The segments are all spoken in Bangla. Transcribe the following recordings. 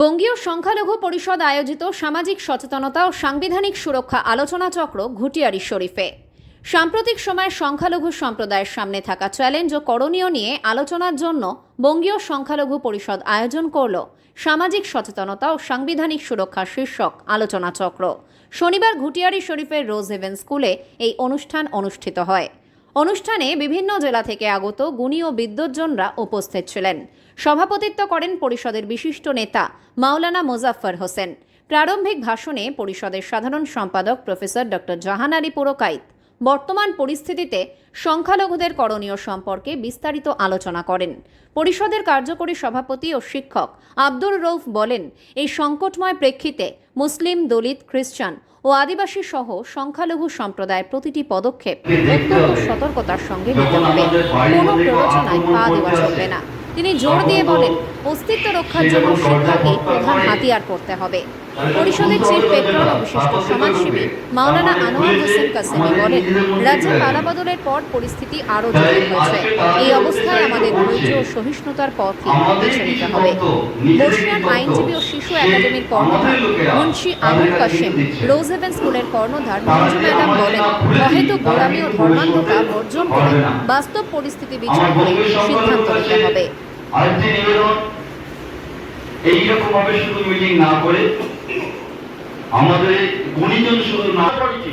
বঙ্গীয় সংখ্যালঘু পরিষদ আয়োজিত সামাজিক সচেতনতা ও সাংবিধানিক সুরক্ষা আলোচনা চক্র ঘুটিয়ারি শরীফে। সাম্প্রতিক সময়ে সংখ্যালঘু সম্প্রদায়ের সামনে থাকা চ্যালেঞ্জ ও করণীয় নিয়ে আলোচনার জন্য বঙ্গীয় সংখ্যালঘু পরিষদ আয়োজন করল সামাজিক সচেতনতা ও সাংবিধানিক সুরক্ষা শীর্ষক আলোচনা চক্র। শনিবার ঘুটিয়ারি শরীফের রোজ হেভেন স্কুলে এই অনুষ্ঠান অনুষ্ঠিত হয়। অনুষ্ঠানে বিভিন্ন জেলা থেকে আগত গুণী ও বিদ্বজ্জনরা উপস্থিত ছিলেন। সভাপতিত্ব করেন পরিষদের বিশিষ্ট নেতা মাওলানা মোজাফফর হোসেন। প্রারম্ভিক ভাষণে পরিষদের সাধারণ সম্পাদক প্রফেসর ডক্টর জাহান আলী পুরকাইত বর্তমান পরিস্থিতিতে সংখ্যালঘুদের করণীয় সম্পর্কে বিস্তারিত আলোচনা করেন। পরিষদের কার্যকরী সভাপতি ও শিক্ষক আব্দুর রউফ বলেন, এই সংকটময় প্রেক্ষিতে মুসলিম, দলিত, খ্রিস্টান ও আদিবাসী সহ সংখ্যালঘু সম্প্রদায়ের প্রতিটি পদক্ষেপ অত্যন্ত সতর্কতার সঙ্গে নিতে হবে। কোনো প্ররোচনায় পা দেওয়া চলবে না। তিনি জোর দিয়ে বলেন, অস্তিত্ব রক্ষার জন্য শিক্ষাকে প্রধান হাতিয়ার করতে হবে। পরিষদের চিফ পেট্রন ও বিশিষ্ট সমাজসেবী মাওলানা আনোয়ার হোসেন কাসেমি বলেন, রাজ্যে পালাবদলের পর পরিস্থিতি আরও জটিল হয়েছে। এই অবস্থায় আমাদের ধৈর্য ও সহিষ্ণুতার পথই বেছে নিতে হবে। বর্ষিয়ান আইনজীবী ও শিশু একাডেমির কর্ণধার মুন্সি আবুল কাশেম, রোজ হেভেন স্কুলের কর্ণধার মঞ্জু ম্যাডাম বলেন, অহেতুক গোলামি ও ধর্মান্ধতা বর্জন করে বাস্তব পরিস্থিতি বিচার করে সিদ্ধান্ত নিতে হবে। এইরকম ভাবে শুধু মিটিং না করে আমাদের গুণীজন শুধু না পড়ছি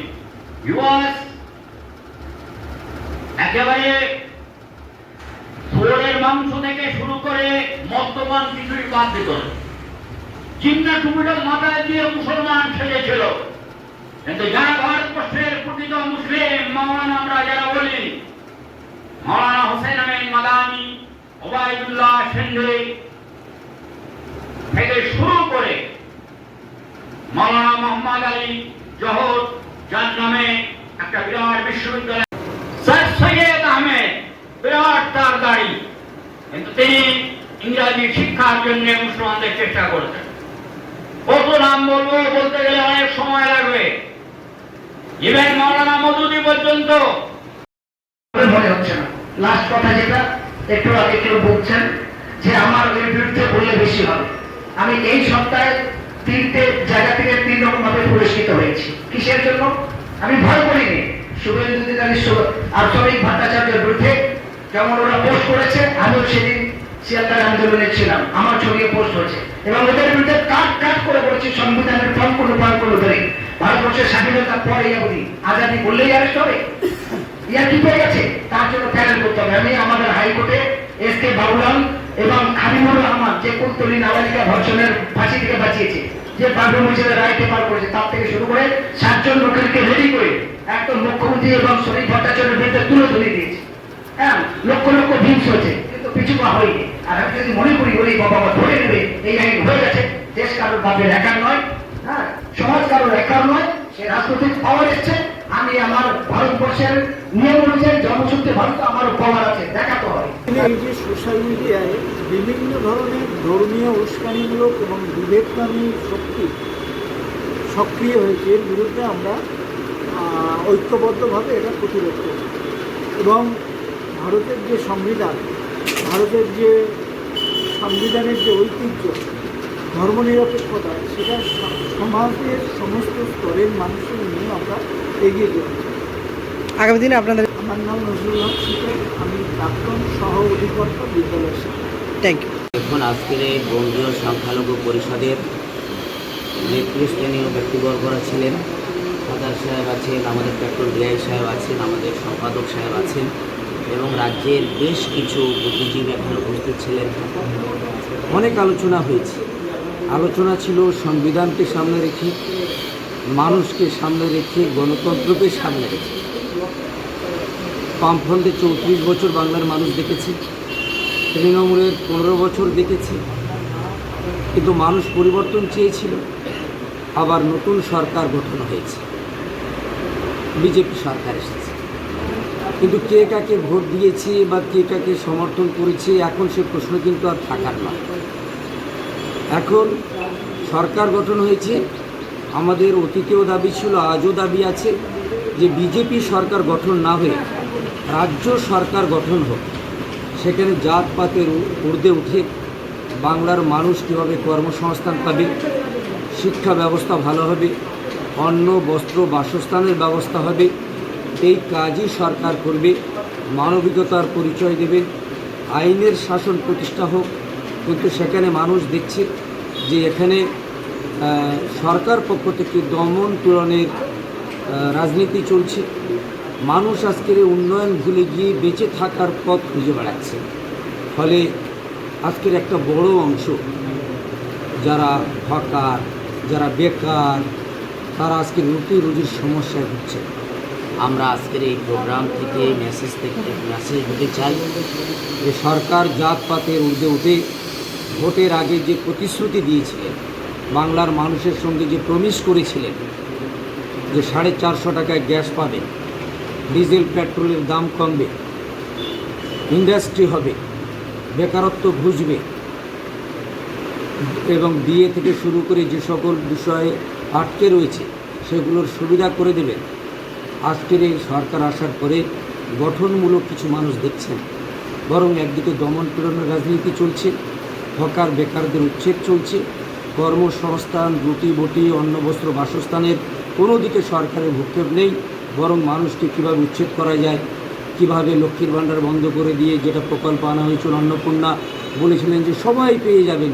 একেবারে থোড়ের মাংস থেকে শুরু করে মদ্যপান কিছুই বাদ দিত না। চিন্না টুপিটা মাথায় দিয়ে মুসলমান সেজেছিল, কিন্তু যারা ভারতবর্ষের প্রকৃত মুসলিম মাওলানা আমরা যারা বলি, মাওলানা হোসেন আমিন মাদানি, ওবায়দুল্লাহ সিন্ধি থেকে শুরু করে মাওলানা মোহাম্মদ আলী জহর, যার নামে একটা বিরাট বিশ্ববিদ্যালয়, স্যার সৈয়দ আহমেদ, বিরাট তার দাড়ি, কিন্তু তিনি ইংরাজি শিক্ষার জন্য মুসলমানদের চেষ্টা করতেন। কত নাম বলবো, বলতে গেলে অনেক সময় লাগবে। ইভেন মাওলানা মওদুদি পর্যন্ত মনে হচ্ছে না। লাস্ট কথা যেটা একটু আগে কেউ বলছেন যে আমার এর বিরুদ্ধে বললে বেশি হবে। আমি এই সপ্তাহে 3টে জায়গা থেকে 3 রকম ভাবে পুরস্কৃত হয়েছি। কিসের জন্য? আমি ভয় করিনি। শুভেন্দু আর শ্রমিক ভট্টাচার্যের বিরুদ্ধে যেমন ওরা পোস্ট করেছে, আমিও সেদিন শিয়ালদার আন্দোলনে ছিলাম, আমার ছবিও পোস্ট হয়েছে, এবং ওদের বিরুদ্ধে কাট করে বলেছি সংবিধানের ফর্ম ধরে ভারতবর্ষের স্বাধীনতার পরে আজাদি বললেই অ্যারেস্ট হবে। ইয়া কি হয়ে গেছে? তার জন্য প্যানেল করতে হবে। আমি আমাদের হাইকোর্টে এসকে বাবুলাল এবং হাবিবুর রহমান, যে কুলতলি নাবালিকা ধর্ষণের ফাঁসি থেকে বাঁচিয়েছে, যে বাবু মুজিবের রায় পেপার করেছে, তার থেকে শুরু করে 7 জন লোকেরকে রেডি করে একদম মুখ্যমন্ত্রী এবং শ্রমিক ভট্টাচার্যের বিরুদ্ধে তুলে দিয়েছে। হ্যাঁ, লক্ষ লক্ষ ভিউজ হয়েছে, কিন্তু পিছু পা হয়নি। আর আমি যদি মনে করি ওই বাবা ধরে নেবে, এই আইন হয়ে গেছে, দেশ কারোর বাপের একার নয়, হ্যাঁ, সমাজ কারোর একার নয়, সে রাজনৈতিক পাওয়ার এসছে। আমি আমার ভারতবর্ষের নিয়ম অনুযায়ী জনসূত্রে ভারত আমারও পাওয়ার আছে, দেখাতে হবে। এই যে সোশ্যাল মিডিয়ায় বিভিন্ন ধরনের ধর্মীয় উস্কানিমূলক এবং বিভেদকামী শক্তি সক্রিয় হয়েছে, এর বিরুদ্ধে আমরা ঐক্যবদ্ধভাবে এটা প্রতিরোধ করছি। এবং ভারতের যে সংবিধান, ভারতের যে সংবিধানের যে ঐতিহ্য, ধর্মনিরপেক্ষতা, সেটা সমাজের সমস্ত স্তরের মানুষের নিয়ে আমরা এগিয়ে যাব। আগামী দিনে আপনাদের আমার নাম নজরুল হক শিকদার, আমি প্রাক্তন সহ অধিকর্তা বিদ্যালয় শিক্ষা। Thank you. এখন আজকের এই বঙ্গীয় সংখ্যালঘু পরিষদের নেতৃস্থানীয় ব্যক্তিবর্গরা ছিলেন। ফাদার সাহেব আছেন, আমাদের প্যাট্রন ডিআই সাহেব আছেন, আমাদের সম্পাদক সাহেব আছেন, এবং রাজ্যের বেশ কিছু বুদ্ধিজীবী এখানে উপস্থিত ছিলেন। অনেক আলোচনা হয়েছে। আলোচনা ছিল সংবিধানকে সামনে রেখে, মানুষকে সামনে রেখে, গণতন্ত্রকে সামনে রেখে। বামফ্রন্টে 34 বছর বাংলার মানুষ দেখেছে, তৃণমূলের 15 বছর দেখেছে, কিন্তু মানুষ পরিবর্তন চেয়েছিল। আবার নতুন সরকার গঠন হয়েছে, বিজেপি সরকার এসেছে, কিন্তু কে কাকে ভোট দিয়েছে বা কে কাকে সমর্থন করেছে এখন সে প্রশ্ন কিন্তু আর থাকার নয়। এখন সরকার গঠন হয়েছে। আমাদের অতীতেও দাবি ছিল, আজও দাবি আছে, যে বিজেপি সরকার গঠন না হয়ে রাজ্য সরকার গঠন হোক, সেখানে জাতপাতের ঊর্ধ্বে উঠে বাংলার মানুষ কীভাবে কর্মসংস্থান পাবে, শিক্ষা ব্যবস্থা ভালো হবে, অন্ন বস্ত্র বাসস্থানের ব্যবস্থা হবে, এই কাজই সরকার করবে। মানবিকতার পরিচয় দেবে, আইনের শাসন প্রতিষ্ঠা হোক। কিন্তু সেখানে মানুষ দেখছে যে এখানে সরকার পক্ষ থেকে দমন পীড়নের রাজনীতি চলছে। মানুষ আজকের উন্নয়ন ভুলে গিয়ে বেঁচে থাকার পথ খুঁজে বেড়াচ্ছে। ফলে আজকের একটা বড় অংশ যারা হকার, যারা বেকার, তারা আজকে রুটি রুজির সমস্যায় হচ্ছে। আমরা আজকের এই প্রোগ্রাম থেকে মেসেজ দিতে চাই যে সরকার জাতপাতের ঊর্ধ্বে উঠে ভোটের আগে যে প্রতিশ্রুতি দিয়েছিলেন, বাংলার মানুষের সঙ্গে যে প্রমিস করেছিলেন যে 450 টাকায় গ্যাস পাবেন, ডিজেল পেট্রোলের দাম কমবে, ইন্ডাস্ট্রি হবে, বেকারত্ব ঘুচবে এবং বিয়ে থেকে শুরু করে যে সকল বিষয়ে আটকে রয়েছে সেগুলোর সুবিধা করে দেবেন। আজকের এই সরকার আসার পরে গঠনমূলক কিছু মানুষ দেখছেন, বরং একদিকে দমন পীড়নের রাজনীতি চলছে, হকার বেকারদের উচ্ছেদ চলছে, কর্মসংস্থান, রুটি বটি, অন্ন বস্ত্র বাসস্থানের কোনো দিকে সরকারের ভূক্ষেপ নেই, বরং মানুষকে কীভাবে উচ্ছেদ করা যায়, কিভাবে লক্ষ্মীর ভাণ্ডার বন্ধ করে দিয়ে যেটা প্রকল্প আনা হয়েছিল অন্নপূর্ণা, বলেছিলেন যে সবাই পেয়ে যাবেন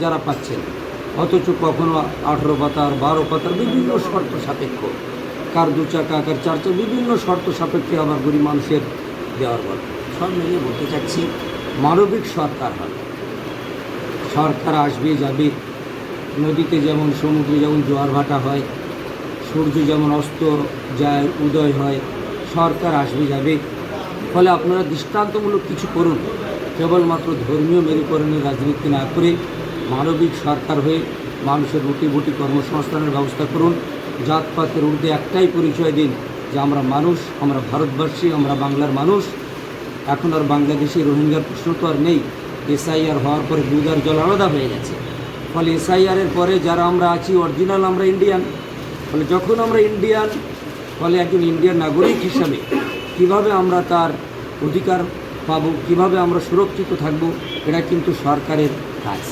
যারা পাচ্ছেন, অথচ কখনো 18 পাতার 12 পাতার বিভিন্ন শর্ত সাপেক্ষ, কার 2 চাকা কার 4 চাকা, বিভিন্ন শর্ত সাপেক্ষে আবার গরিব মানুষের দেওয়ার পর সব মিলিয়ে বলতে চাচ্ছি মানবিক সরকার হবে। সরকার আসবে যাবে, নদীতে যেমন সমুদ্রে যেমন জোয়ার ভাটা হয়, সূর্য যেমন অস্ত যায় উদয় হয়, সরকার আসবে যাবে। ফলে আপনারা দৃষ্টান্তমূলক কিছু করুন, কেবলমাত্র ধর্মীয় মেরুকরণের রাজনীতি না করে মানবিক সরকার হয়ে মানুষের রুটি বুটি কর্মসংস্থানের ব্যবস্থা করুন। জাতপাতের ঊর্ধ্বে একটাই পরিচয় দিন যে আমরা মানুষ, আমরা ভারতবাসী, আমরা বাংলার মানুষ। এখন আর বাংলাদেশি রোহিঙ্গার প্রশ্ন তো আর নেই। এসআইআর হওয়ার পরে দুধ আর জল আলাদা হয়ে গেছে। ফলে এসআইআরের পরে যারা আমরা আছি অরিজিনাল আমরা ইন্ডিয়ান। ফলে যখন আমরা ইন্ডিয়ান, ফলে একজন ইন্ডিয়ান নাগরিক হিসাবে কিভাবে আমরা তার অধিকার পাবো, কিভাবে আমরা সুরক্ষিত থাকব, এটা কিন্তু সরকারের কাজ।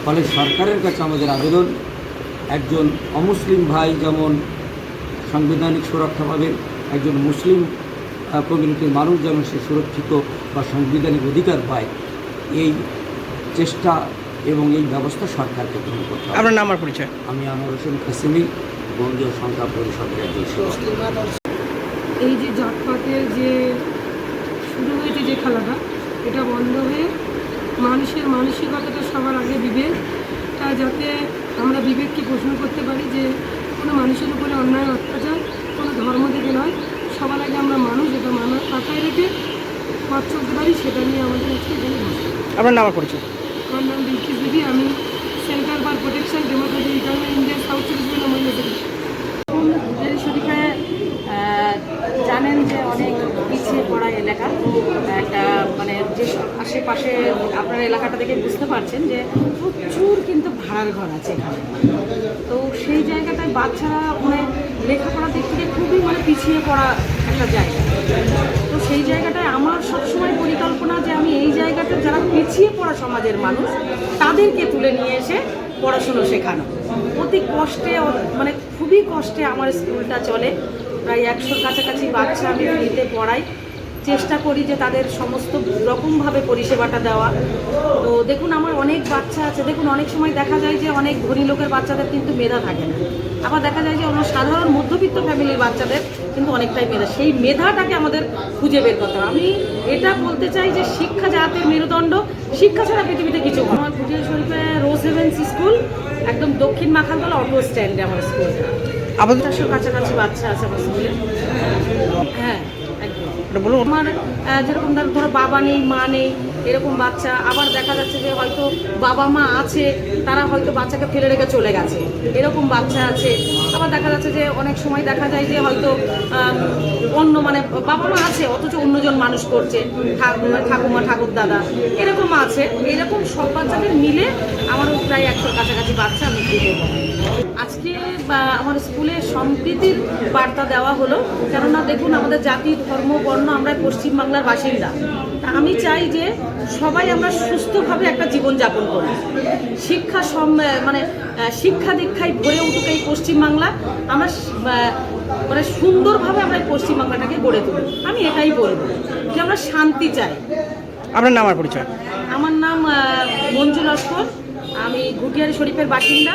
ফলে সরকারের কাছে আমাদের আবেদন, একজন অমুসলিম ভাই যেমন সাংবিধানিক সুরক্ষা পাবেন, একজন মুসলিম কমিউনিটির মানুষ যেমন সে সুরক্ষিত বা সাংবিধানিক অধিকার পায়, এই চেষ্টা এবং এই ব্যবস্থা সরকারকে গ্রহণ করতে হবে। আপনার নাম আর পরিচয়? আমি আনোয়ার হোসেন কাসিমি, বঙ্গীয় সংখ্যা পরিষদের একজন সদস্য। এই যে জাতপাতের যে শুরু হয়েছে যে খেলাটা, এটা বন্ধ হয়ে মানুষের মানসিকতাটা সবার আগে বিবেকটা, যাতে আমরা বিবেককে প্রশ্ন করতে পারি যে কোনো মানুষের উপরে অন্যায় অত্যাচার কোনো ধর্ম থেকে নয়, সবার আগে আমরা মানুষ, এটা মাথায় রেখে পথ চলতে পারি, সেটা নিয়ে আমাদের আজকে এখানে বসে। আপনার নাম আর পরিচয়? আমার নাম বিলকিস বিবি, আমি centre for protection Democratic return India south চব্বিশ পরগনা মহিলা সেক্রেটারি। হুগলি শরীফে জানেন যে অনেক পিছিয়ে পড়া এলাকা, একটা মানে যে আশেপাশে আপনার এলাকাটা দেখে বুঝতে পারছেন যে প্রচুর কিন্তু ভাড়ার ঘর আছে এখানে। তো সেই জায়গাটায় বাচ্চারা মানে লেখাপড়ার দিক থেকে খুবই মানে পিছিয়ে পড়া একটা জায়গা। তো সেই জায়গাটায় আমার সবসময় পরিকল্পনা যে আমি এই জায়গাটা যারা পিছিয়ে পড়া সমাজের মানুষ তাদেরকে তুলে নিয়ে এসে পড়াশুনো শেখানো। অতি কষ্টে মানে খুবই কষ্টে আমার স্কুলটা চলে, প্রায় 100 কাছাকাছি বাচ্চা আমি ফ্রিতে পড়াই, চেষ্টা করি যে তাদের সমস্ত রকমভাবে পরিষেবাটা দেওয়া। তো দেখুন আমার অনেক বাচ্চা আছে, দেখুন অনেক সময় দেখা যায় যে অনেক ধনী লোকের বাচ্চাদের কিন্তু মেধা থাকে না, আবার দেখা যায় যে অন্য সাধারণ মধ্যবিত্ত ফ্যামিলির বাচ্চাদের কিন্তু অনেকটাই মেধা, সেই মেধাটাকে আমাদের খুঁজে বের করতে হবে। আমি এটা বলতে চাই যে শিক্ষা জাতির মেরুদণ্ড, শিক্ষা ছাড়া পৃথিবীতে কিছু। আমার ফুটিয়া শরীফে রোজ হেভেন্স স্কুল, একদম দক্ষিণ মাখানতলা অটো স্ট্যান্ডে আমার স্কুল। 50 কাছাকাছি বাচ্চা আছে আমার স্কুলে। হ্যাঁ একদম বলুন। আমার যেরকম ধরো বাবা নেই মা নেই এরকম বাচ্চা, আবার দেখা যাচ্ছে যে হয়তো বাবা মা আছে, তারা হয়তো বাচ্চাকে ফেলে রেখে চলে গেছে, এরকম বাচ্চা আছে। আবার দেখা যাচ্ছে যে অনেক সময় দেখা যায় যে হয়তো অন্য মানে বাবা মা আছে অথচ অন্যজন মানুষ করছে, ঠাকুমা ঠাকুর দাদা এরকম আছে। এরকম সব বাচ্চাদের মিলে আমারও প্রায় 100 কাছাকাছি বাচ্চা আমি দিতে পারি। আজকে আমার স্কুলে সম্প্রীতির বার্তা দেওয়া হলো, কেননা দেখুন আমাদের জাতি ধর্ম বর্ণ আমরা পশ্চিমবাংলার বাসিন্দা, তা আমি চাই যে সবাই আমরা সুস্থভাবে একটা জীবনযাপন করি, শিক্ষা দীক্ষায় ভরে উঠুক এই পশ্চিমবাংলা, আমরা মানে সুন্দরভাবে আমরা এই পশ্চিমবাংলাটাকে গড়ে তুলি। আমি এটাই বলবো যে আমরা শান্তি চাই। আপনার নাম আর পরিচয়? আমার নাম মঞ্জু লস্কর, আমি ঘুটিয়ারি শরীফের বাসিন্দা।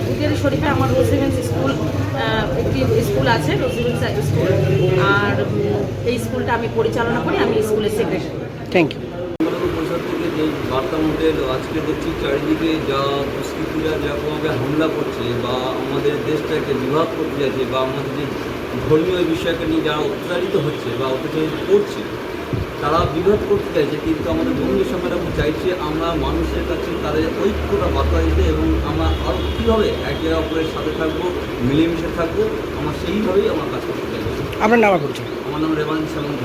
ঘুটিয়ারি শরীফে আমার রোজেভেন্স স্কুল, একটি স্কুল আছে রোজেভেন্স স্কুল, আর এই স্কুলটা আমি পরিচালনা করি, আমি স্কুলের সেক্রেটারি। Thank you. সংখ্যালঘু পরিষদ থেকে যে বার্তা উঠে এলো, আজকে দেখছি চারিদিকে যা দুষ্কৃতীরা যেভাবে হামলা করছে বা আমাদের দেশটাকে বিভাগ করতে যাচ্ছে বা আমাদের যে ধর্মীয় বিষয়কে নিয়ে যারা অত্যাচারিত হচ্ছে বা অত্যাচারিত করছে, তারা বিভাগ করতে চাইছে। কিন্তু আমাদের বন্ধু সংখ্যালঘু চাইছে আমরা মানুষের কাছে তাদের ঐক্যটা বার্তা দিতে এবং আমরা আরও কীভাবে একে অপরের সাথে থাকবো, মিলেমিশে থাকবো, আমরা সেইভাবেই আমরা কাজ করতে চাইছি। আপনার নাম আর পরিচয়? আমার নাম রেবান সামন্ত।